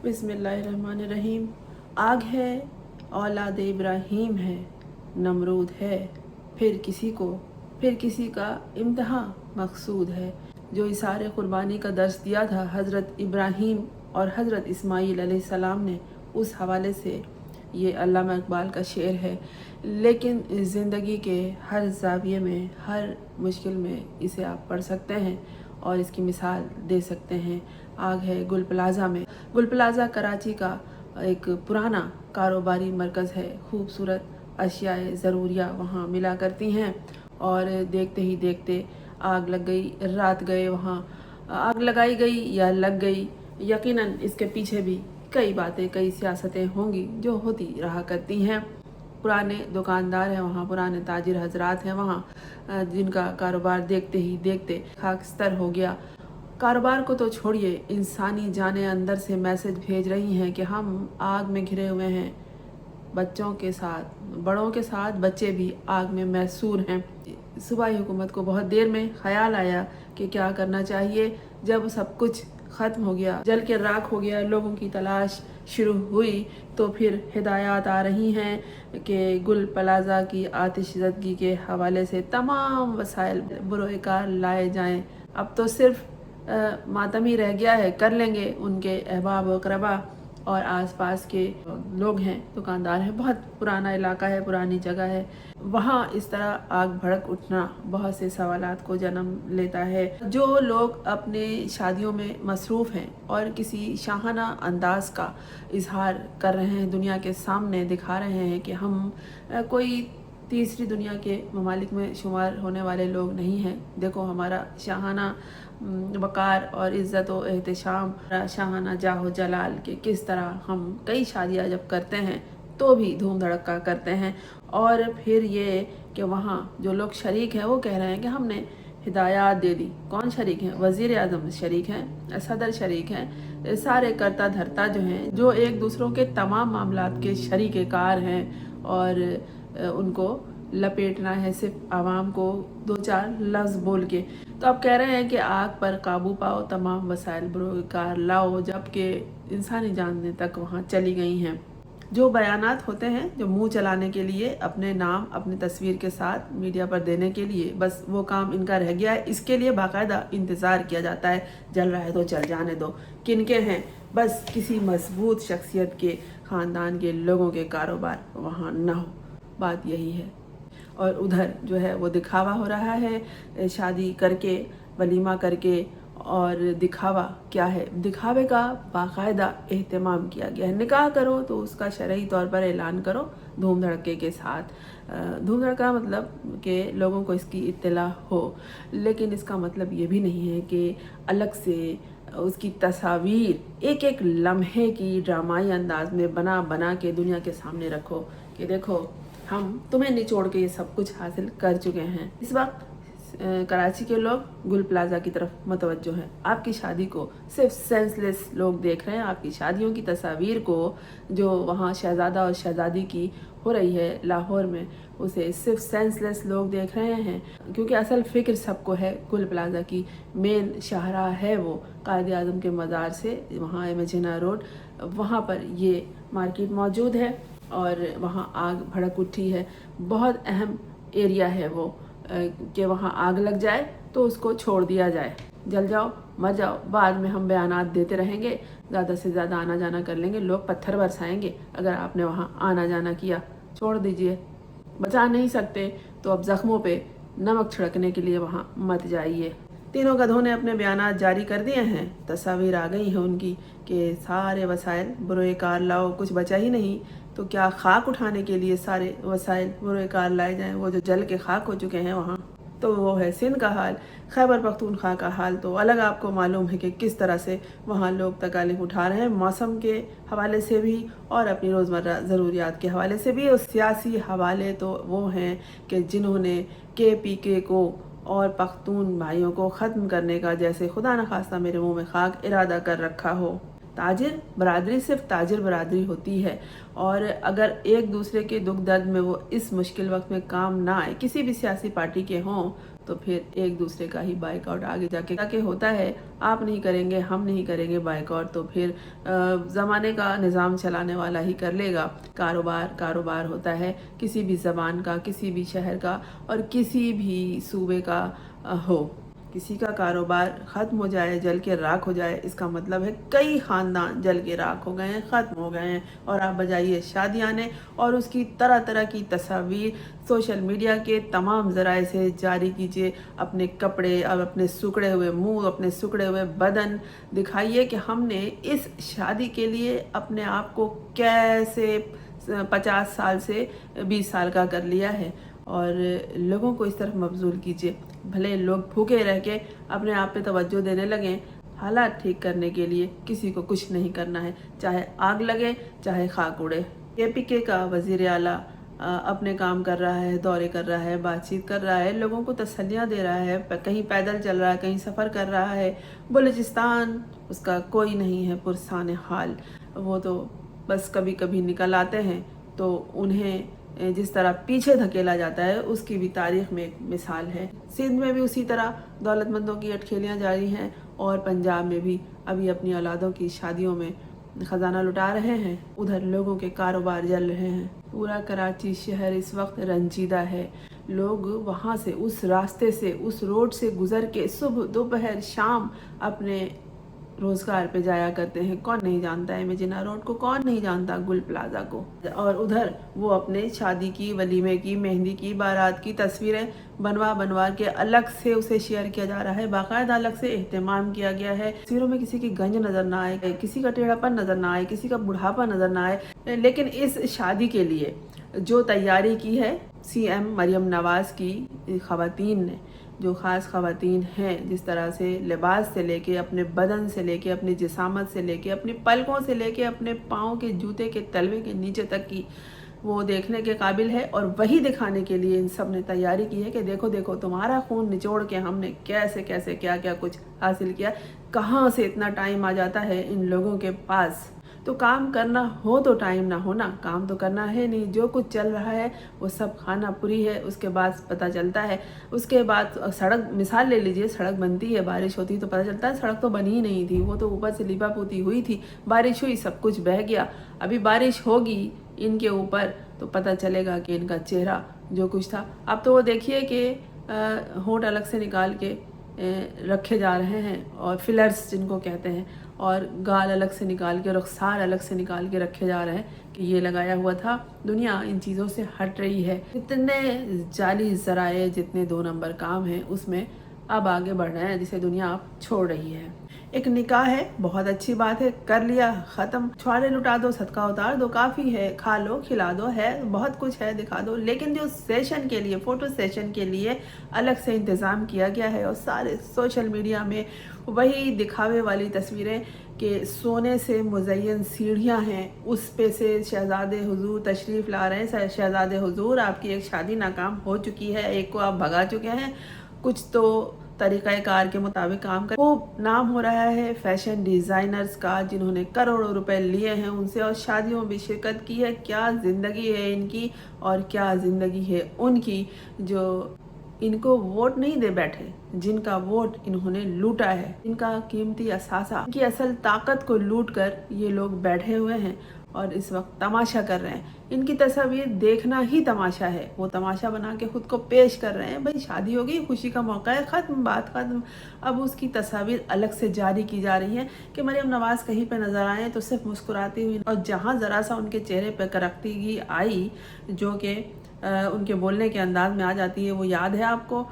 बिस्मिल्लाहिर्रहमानिर्रहीम। आग है, औलाद इब्राहीम है, नमरूद है, फिर किसी का इम्तिहान मकसूद है। जो इसारे क़ुरबानी का दर्स दिया था हज़रत इब्राहीम और हज़रत इस्माईल अलैहिस्सलाम ने, उस हवाले से ये अल्लामा इकबाल का शेर है। लेकिन ज़िंदगी के हर ज़ाविये में, हर मुश्किल में इसे आप पढ़ सकते हैं और इसकी मिसाल दे सकते हैं। आग है गुल प्लाज़ा में। गुल प्लाज़ा कराची का एक पुराना कारोबारी मरकज़ है। खूबसूरत अशियाए ज़रूरिया वहाँ मिला करती हैं और देखते ही देखते आग लग गई, रात गए वहाँ। आग लगाई गई या लग गई, यकीनन इसके पीछे भी कई बातें, कई सियासतें होंगी जो होती रहा करती हैं। पुराने दुकानदार हैं वहाँ, पुराने ताजिर हजरात हैं वहाँ, जिनका कारोबार देखते ही देखते खाकस्तर हो गया। कारोबार को तो छोड़िए, इंसानी जानें अंदर से मैसेज भेज रही हैं कि हम आग में घिरे हुए हैं। बच्चों के साथ, बड़ों के साथ बच्चे भी आग में महसूर हैं। सूबाई हुकूमत को बहुत देर में ख्याल आया कि क्या करना चाहिए। जब सब कुछ ख़त्म हो गया, जल के राख हो गया, लोगों की तलाश शुरू हुई, तो फिर हिदायत आ रही हैं कि गुल प्लाज़ा की आतिशज़दगी के हवाले से तमाम वसाइल बुरोकार लाए जाएं। अब तो सिर्फ मातम ही रह गया है, कर लेंगे उनके अहबाब व अक़रबा और आसपास के लोग हैं, दुकानदार हैं। बहुत पुराना इलाका है, पुरानी जगह है। वहाँ इस तरह आग भड़क उठना बहुत से सवालात को जन्म लेता है। जो लोग अपने शादियों में मसरूफ़ हैं और किसी शाहाना अंदाज का इजहार कर रहे हैं, दुनिया के सामने दिखा रहे हैं कि हम कोई तीसरी दुनिया के ममालिक में शुमार होने वाले लोग नहीं हैं। देखो हमारा शाहाना वक़ार और इज़्ज़त व एहतशाम, शाहाना जाहो जलाल के किस तरह हम कई शादियाँ जब करते हैं तो भी धूम धड़का करते हैं। और फिर ये कि वहाँ जो लोग शरीक हैं वो कह रहे हैं कि हमने हिदायत दे दी। कौन शरीक हैं? वज़ीर आज़म शरीक हैं, सदर शरीक हैं, सारे करता धरता जो हैं, जो एक दूसरों के तमाम मामलात के शरीक कार हैं और उनको लपेटना है सिर्फ आवाम को दो चार लफ्ज़ बोल के। तो आप कह रहे हैं कि आग पर काबू पाओ, तमाम वसाइल बुरोकार लाओ, जबकि इंसानी जानें तक वहाँ चली गई हैं। जो बयानात होते हैं, जो मुंह चलाने के लिए, अपने नाम अपनी तस्वीर के साथ मीडिया पर देने के लिए, बस वो काम इनका रह गया है। इसके लिए बाकायदा इंतज़ार किया जाता है, जल रहा है तो जल जाने दो। किनके हैं? बस किसी मजबूत शख्सियत के ख़ानदान के लोगों के कारोबार वहाँ ना हो, बात यही है। और उधर जो है वो दिखावा हो रहा है, शादी करके, वलीमा करके, और दिखावा क्या है? दिखावे का बाकायदा एहतमाम किया गया है। निकाह करो तो उसका शरई तौर पर ऐलान करो धूम धड़के के साथ। धूम धड़का मतलब कि लोगों को इसकी इत्तला हो, लेकिन इसका मतलब ये भी नहीं है कि अलग से उसकी तस्वीर एक एक लम्हे की ड्रामाई अंदाज में बना बना के दुनिया के सामने रखो कि देखो हम तुम्हें निचोड़ के ये सब कुछ हासिल कर चुके हैं। इस वक्त कराची के लोग गुल प्लाज़ा की तरफ मतवज्जो हैं। आपकी शादी को सिर्फ सेंसलेस लोग देख रहे हैं। आपकी शादियों की तस्वीर को जो वहाँ शहज़ादा और शहज़ादी की हो रही है लाहौर में, उसे सिर्फ सेंसलेस लोग देख रहे हैं, क्योंकि असल फ़िक्र सबको है गुल प्लाज़ा की। मेन शाहराह है वो कायद आज़म के मज़ार से वहाँ इमेजिना रोड, वहाँ पर ये मार्केट मौजूद है और वहाँ आग भड़क उठी है। बहुत अहम एरिया है वो कि वहाँ आग लग जाए तो उसको छोड़ दिया जाए, जल जाओ मर जाओ। बाद में हम बयानात देते रहेंगे, ज़्यादा से ज़्यादा आना जाना कर लेंगे, लोग पत्थर बरसाएंगे अगर आपने वहाँ आना जाना किया। छोड़ दीजिए, बचा नहीं सकते तो अब ज़ख्मों पे नमक छिड़कने के लिए वहाँ मत जाइए। तीनों गधों ने अपने बयानात जारी कर दिए हैं। तस्वीर आ गई है उनकी कि सारे वसाइल बुरोकार लाओ, कुछ बचा ही नहीं। तो क्या खाक उठाने के लिए सारे वसाइल बुरोकार लाए जाएं? वो जो जल के खाक हो चुके हैं वहाँ, तो वो है सिंध का हाल। खैबर पख्तूनख्वा का हाल तो अलग, आपको मालूम है कि किस तरह से वहाँ लोग तकालीफ उठा रहे हैं, मौसम के हवाले से भी और अपनी रोज़मर्रा ज़रूरियात के हवाले से भी। और सियासी हवाले तो वो हैं कि जिन्होंने KPK को और पख्तून भाइयों को ख़त्म करने का, जैसे खुदा न खास्ता मेरे मुँह में खाक, इरादा कर रखा हो। ताजिर बरादरी सिर्फ ताजिर बरादरी होती है, और अगर एक दूसरे के दुख दर्द में वो इस मुश्किल वक्त में काम ना आए, किसी भी सियासी पार्टी के हों, तो फिर एक दूसरे का ही बाइकआउट आगे जाके होता है। आप नहीं करेंगे, हम नहीं करेंगे बाइकआउट, तो फिर ज़माने का निज़ाम चलाने वाला ही कर लेगा। कारोबार होता है किसी भी ज़बान का, किसी भी शहर का और किसी भी सूबे का हो। किसी का कारोबार ख़त्म हो जाए, जल के राख हो जाए, इसका मतलब है कई ख़ानदान जल के राख हो गए हैं, ख़त्म हो गए हैं। और आप बजाइए शादियाने और उसकी तरह तरह की तस्वीर सोशल मीडिया के तमाम ज़राए से जारी कीजिए। अपने कपड़े और अपने सिकुड़े हुए मुंह, अपने सिकुड़े हुए बदन दिखाइए कि हमने इस शादी के लिए अपने आप को कैसे 50 साल से 20 साल का कर लिया है। और लोगों को इस तरफ मबजूल कीजिए। भले लोग भूखे रह के अपने आप पे तवज्जो देने लगें, हालात ठीक करने के लिए किसी को कुछ नहीं करना है, चाहे आग लगे चाहे खाक उड़े। KPK का वज़ीर आला अपने काम कर रहा है, दौरे कर रहा है, बातचीत कर रहा है, लोगों को तसल्लियाँ दे रहा है, कहीं पैदल चल रहा है, कहीं सफ़र कर रहा है। बलूचिस्तान उसका कोई नहीं है पुरसान हाल। वो तो बस कभी कभी निकल आते हैं तो उन्हें जिस तरह पीछे धकेला जाता है उसकी भी तारीख में एक मिसाल है। सिंध में भी उसी तरह दौलतमंदों की अटखेलियाँ जारी हैं और पंजाब में भी अभी अपनी औलादों की शादियों में खजाना लुटा रहे हैं, उधर लोगों के कारोबार जल रहे हैं। पूरा कराची शहर इस वक्त रंजीदा है। लोग वहाँ से, उस रास्ते से, उस रोड से गुजर के सुबह दोपहर शाम अपने रोजगार पे जाया करते हैं। कौन नहीं जानता है इमेजिना रोड को, कौन नहीं जानता गुल प्लाजा को। और उधर वो अपने शादी की, वलीमे की, मेहंदी की, बारात की तस्वीरें बनवा के अलग से उसे शेयर किया जा रहा है। बाकायदा अलग से एहतमाम किया गया है। तस्वीरों में किसी की गंज नजर ना आए, किसी का टेढ़ापन नजर ना आए, किसी का बुढ़ापा नजर ना आए। लेकिन इस शादी के लिए जो तैयारी की है CM मरियम नवाज की ख़वातीन ने, जो ख़ास ख़वातीन हैं, जिस तरह से लिबास से लेके, अपने बदन से लेके, अपनी जिसामत से लेके, अपनी पलकों से लेके, अपने पाँव के जूते के तलवे के नीचे तक की, वो देखने के काबिल है। और वही दिखाने के लिए इन सब ने तैयारी की है कि देखो देखो तुम्हारा खून निचोड़ के हमने कैसे कैसे क्या क्या कुछ हासिल किया। कहाँ से इतना टाइम आ जाता है इन लोगों के पास। तो काम करना हो तो टाइम ना हो ना, काम तो करना है नहीं। जो कुछ चल रहा है वो सब खाना पूरी है, उसके बाद पता चलता है। उसके बाद सड़क, मिसाल ले लीजिए, सड़क बनती है, बारिश होती तो पता चलता है सड़क तो बनी ही नहीं थी, वो तो ऊपर से लिपा पोती हुई थी, बारिश हुई सब कुछ बह गया। अभी बारिश होगी इनके ऊपर तो पता चलेगा कि इनका चेहरा जो कुछ था। अब तो वो देखिए कि होंठ अलग से निकाल के रखे जा रहे हैं, और फिलर्स जिनको कहते हैं, और गाल अलग से निकाल के, रुखसार अलग से निकाल के रखे जा रहे हैं कि ये लगाया हुआ था। दुनिया इन चीज़ों से हट रही है। इतने जाली ज़राए, जितने 2 नंबर काम हैं, उसमें अब आगे बढ़ रहे हैं, जिसे दुनिया अब छोड़ रही है। एक निकाह है, बहुत अच्छी बात है, कर लिया, ख़त्म। छुआरे लुटा दो, सदका उतार दो, काफ़ी है, खा लो, खिला दो, है बहुत कुछ है, दिखा दो। लेकिन जो सेशन के लिए, फ़ोटो सेशन के लिए अलग से इंतज़ाम किया गया है, और सारे सोशल मीडिया में वही दिखावे वाली तस्वीरें कि सोने से मुज़य्यन सीढ़ियाँ हैं, उस पे से शहज़ादे हुजूर तशरीफ़ ला रहे हैं। शहज़ादे हुजूर, आपकी एक शादी नाकाम हो चुकी है, एक को आप भगा चुके हैं, कुछ तो तरीक़ाकार के मुताबिक काम कर। खूब नाम हो रहा है फैशन डिज़ाइनर्स का, जिन्होंने करोड़ों रुपए लिए हैं उनसे और शादियों में भी शिरकत की है। क्या ज़िंदगी है इनकी, और क्या ज़िंदगी है उनकी, जो इनको वोट नहीं दे बैठे, जिनका वोट इन्होंने लूटा है, इनका कीमती असासा, इनकी असल ताकत को लूट कर ये लोग बैठे हुए हैं और इस वक्त तमाशा कर रहे हैं। इनकी तस्वीर देखना ही तमाशा है, वो तमाशा बना के खुद को पेश कर रहे हैं। भाई शादी हो गई, खुशी का मौका है, ख़त्म, बात ख़त्म। अब उसकी तस्वीर अलग से जारी की जा रही है कि मरियम नवाज़ कहीं पे नज़र आए तो सिर्फ मुस्कुराती हुई, और जहाँ ज़रा सा उनके चेहरे पर करख्तगी आई, जो कि उनके बोलने के अंदाज में आ जाती है। वो याद है आपको,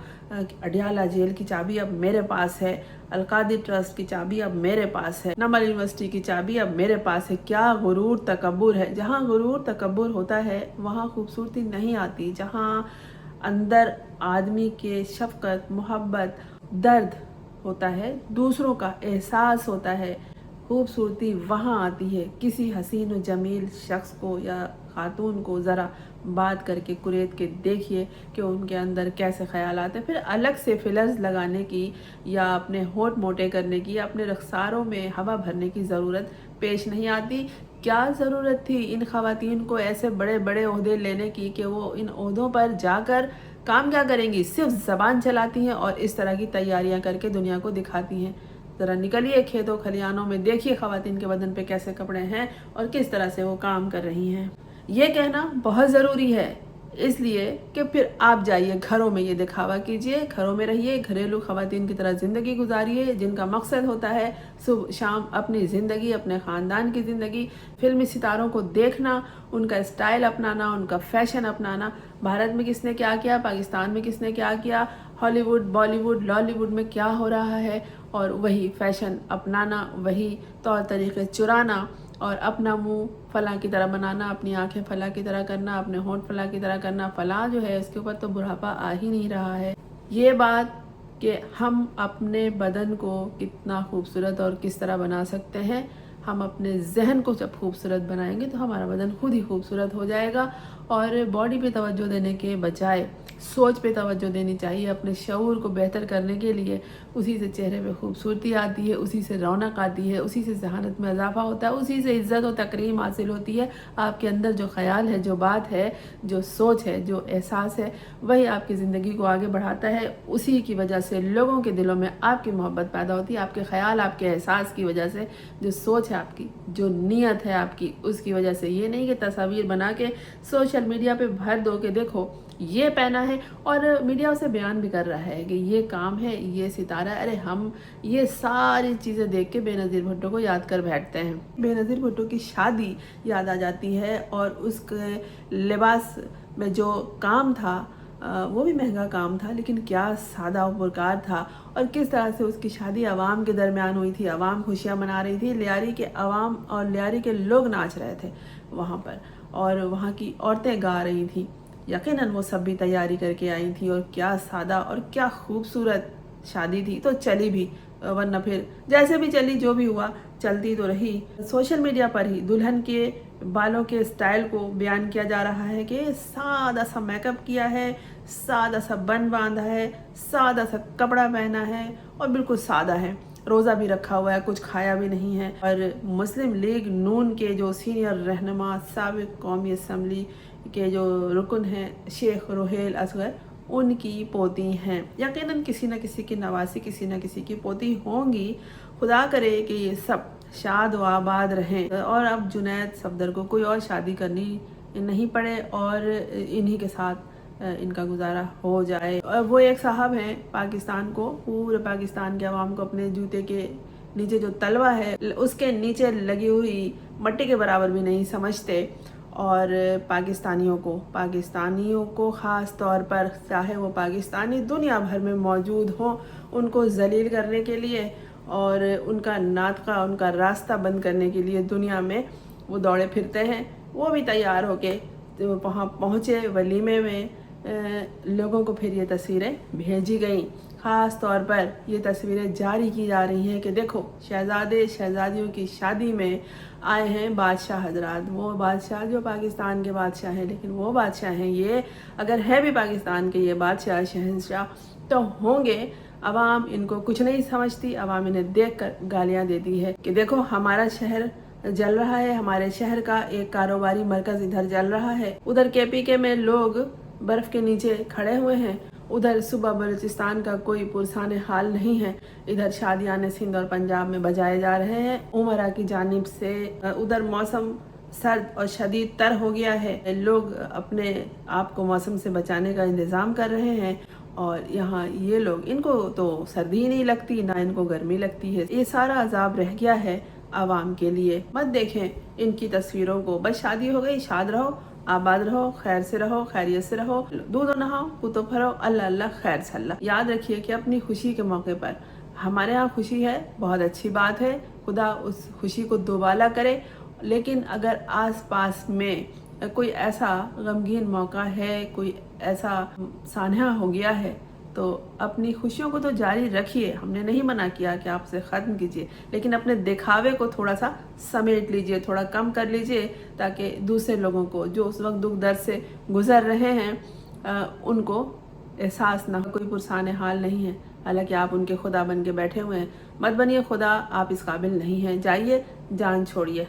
अडियाला जेल की चाबी अब मेरे पास है, अलकादी ट्रस्ट की चाबी अब मेरे पास है, नमल यूनिवर्सिटी की चाबी अब मेरे पास है। क्या गुरूर तकब्बुर है। जहाँ गुरूर तकब्बुर होता है वहाँ खूबसूरती नहीं आती। जहाँ अंदर आदमी के शफकत, मोहब्बत, दर्द होता है, दूसरों का एहसास होता है, खूबसूरती वहाँ आती है। किसी हसीन और जमील शख्स को या खातून को ज़रा बात करके कुरेद के देखिए कि उनके अंदर कैसे ख्याल आते हैं। फिर अलग से फिलर्स लगाने की या अपने होठ मोटे करने की या अपने रखसारों में हवा भरने की ज़रूरत पेश नहीं आती। क्या ज़रूरत थी इन ख़वातीन को ऐसे बड़े बड़े ओहदे लेने की कि वो इन ओहदों पर जाकर کام کیا کریں گی؟ صرف زبان چلاتی ہیں اور اس طرح کی تیاریاں کر کے دنیا کو دکھاتی ہیں۔ ذرا نکلیے کھیتوں کھلیانوں میں، دیکھیے خواتین کے بدن پہ کیسے کپڑے ہیں اور کس طرح سے وہ کام کر رہی ہیں۔ یہ کہنا بہت ضروری ہے، اس لیے کہ پھر آپ جائیے گھروں میں یہ دکھاوا کیجئے، گھروں میں رہیے، گھریلو خواتین کی طرح زندگی گزاریے، جن کا مقصد ہوتا ہے صبح شام اپنی زندگی، اپنے خاندان کی زندگی، فلمی ستاروں کو دیکھنا، ان کا اسٹائل اپنانا، ان کا فیشن اپنانا۔ بھارت میں کس نے کیا کیا، پاکستان میں کس نے کیا کیا، Hollywood, Bollywood, Lollywood میں کیا ہو رہا ہے، اور وہی فیشن اپنانا، وہی طور طریقے چرانا، اور اپنا منہ فلاں کی طرح بنانا، اپنی آنکھیں فلاں کی طرح کرنا، اپنے ہونٹ فلاں کی طرح کرنا۔ فلاں جو ہے اس کے اوپر تو بڑھاپا آ ہی نہیں رہا ہے۔ یہ بات کہ ہم اپنے بدن کو کتنا خوبصورت اور کس طرح بنا سکتے ہیں، ہم اپنے ذہن کو جب خوبصورت بنائیں گے تو ہمارا بدن خود ہی خوبصورت ہو جائے گا، اور باڈی پہ توجہ دینے کے بجائے سوچ پہ توجہ دینی چاہیے، اپنے شعور کو بہتر کرنے کے لیے۔ اسی سے چہرے پہ خوبصورتی آتی ہے، اسی سے رونق آتی ہے، اسی سے ذہانت میں اضافہ ہوتا ہے، اسی سے عزت و تکریم حاصل ہوتی ہے۔ آپ کے اندر جو خیال ہے، جو بات ہے، جو سوچ ہے، جو احساس ہے، وہی آپ کی زندگی کو آگے بڑھاتا ہے۔ اسی کی وجہ سے لوگوں کے دلوں میں آپ کی محبت پیدا ہوتی ہے، آپ کے خیال، آپ کے احساس کی وجہ سے، جو سوچ ہے آپ کی، جو نیت ہے آپ کی، اس کی وجہ سے۔ یہ نہیں کہ تصاویر بنا کے سوشل میڈیا پہ بھر دو کہ دیکھو یہ پہنا ہے، اور میڈیا اسے بیان بھی کر رہا ہے کہ یہ کام ہے، یہ ستارہ ہے۔ ارے ہم یہ ساری چیزیں دیکھ کے بے نظیر بھٹو کو یاد کر بیٹھتے ہیں، بے نظیر بھٹو کی شادی یاد آ جاتی ہے، اور اس کے لباس میں جو کام تھا وہ بھی مہنگا کام تھا، لیکن کیا سادہ و پرکار تھا، اور کس طرح سے اس کی شادی عوام کے درمیان ہوئی تھی، عوام خوشیاں منا رہی تھی، لیاری کے عوام اور لیاری کے لوگ ناچ رہے تھے وہاں پر، اور وہاں کی عورتیں گا رہی تھیں۔ یقیناً وہ سب بھی تیاری کر کے آئی تھیں، اور کیا سادہ اور کیا خوبصورت شادی تھی، تو چلی بھی، ورنہ پھر جیسے بھی چلی، جو بھی ہوا چلتی تو رہی۔ سوشل میڈیا پر ہی دلہن کے بالوں کے اسٹائل کو بیان کیا جا رہا ہے کہ سادہ سا میک اپ کیا ہے، سادہ سا بن باندھا ہے، سادہ سا کپڑا پہنا ہے، اور بالکل سادہ ہے، روزہ بھی رکھا ہوا ہے، کچھ کھایا بھی نہیں ہے۔ اور مسلم لیگ نون کے جو سینئر رہنما، سابق قومی اسمبلی کے جو رکن ہیں شیخ روحیل اصغر، ان کی پوتی ہیں، یقیناً کسی نہ کسی کی نواسی، کسی نہ کسی کی پوتی ہوں گی۔ خدا کرے کہ یہ سب شاد و آباد رہیں، اور اب جنید صفدر کو کوئی اور شادی کرنی نہیں پڑے، اور انہی کے ساتھ ان کا گزارا ہو جائے۔ اور وہ ایک صاحب ہیں، پاکستان کو، پورے پاکستان کے عوام کو اپنے جوتے کے نیچے جو تلوا ہے اس کے نیچے لگی ہوئی مٹی کے برابر بھی نہیں سمجھتے، اور پاکستانیوں کو خاص طور پر، چاہے وہ پاکستانی دنیا بھر میں موجود ہوں، ان کو ذلیل کرنے کے لیے اور ان کا ناطقہ، ان کا راستہ بند کرنے کے لیے دنیا میں وہ دوڑے پھرتے ہیں۔ وہ بھی تیار ہو کے وہاں پہنچے ولیمے میں، لوگوں کو پھر یہ تصویریں بھیجی گئیں۔ خاص طور پر یہ تصویریں جاری کی جا رہی ہیں کہ دیکھو شہزادے شہزادیوں کی شادی میں آئے ہیں بادشاہ حضرات، وہ بادشاہ جو پاکستان کے بادشاہ ہیں، لیکن وہ بادشاہ ہیں، یہ اگر ہے بھی پاکستان کے یہ بادشاہ شہنشاہ تو ہوں گے۔ عوام ان کو کچھ نہیں سمجھتی، عوام انہیں دیکھ کر گالیاں دیتی ہے کہ دیکھو ہمارا شہر جل رہا ہے، ہمارے شہر کا ایک کاروباری مرکز ادھر جل رہا ہے، ادھر KPK میں لوگ برف کے نیچے کھڑے ہوئے ہیں، ادھر صوبہ بلوچستان کا کوئی پرسان حال نہیں ہے، ادھر شادیاں سندھ اور پنجاب میں بجائے جا رہے ہیں عمرہ کی جانب سے، ادھر موسم سرد اور شدید تر ہو گیا ہے، لوگ اپنے آپ کو موسم سے بچانے کا انتظام کر رہے ہیں، اور یہاں یہ لوگ، ان کو تو سردی نہیں لگتی، نہ ان کو گرمی لگتی ہے۔ یہ سارا عذاب رہ گیا ہے عوام کے لیے۔ مت دیکھیں ان کی تصویروں کو، بس شادی ہو گئی، شاد رہو، آباد رہو، خیر سے رہو، خیریت سے رہو، دودھ و نہاؤ، کتو پھرو، اللہ اللہ خیر صلی۔ یاد رکھیے کہ اپنی خوشی کے موقع پر، ہمارے ہاں خوشی ہے، بہت اچھی بات ہے، خدا اس خوشی کو دوبالا کرے، لیکن اگر آس پاس میں کوئی ایسا غمگین موقع ہے، کوئی ایسا سانحہ ہو گیا ہے، تو اپنی خوشیوں کو تو جاری رکھیے، ہم نے نہیں منع کیا کہ آپ اسے ختم کیجیے، لیکن اپنے دکھاوے کو تھوڑا سا سمیٹ لیجیے، تھوڑا کم کر لیجیے، تاکہ دوسرے لوگوں کو جو اس وقت دکھ درد سے گزر رہے ہیں ان کو احساس نہ ہو کوئی پرسان حال نہیں ہے، حالانکہ آپ ان کے خدا بن کے بیٹھے ہوئے ہیں۔ مت بنیے خدا، آپ اس قابل نہیں ہیں، جائیے جان چھوڑیے۔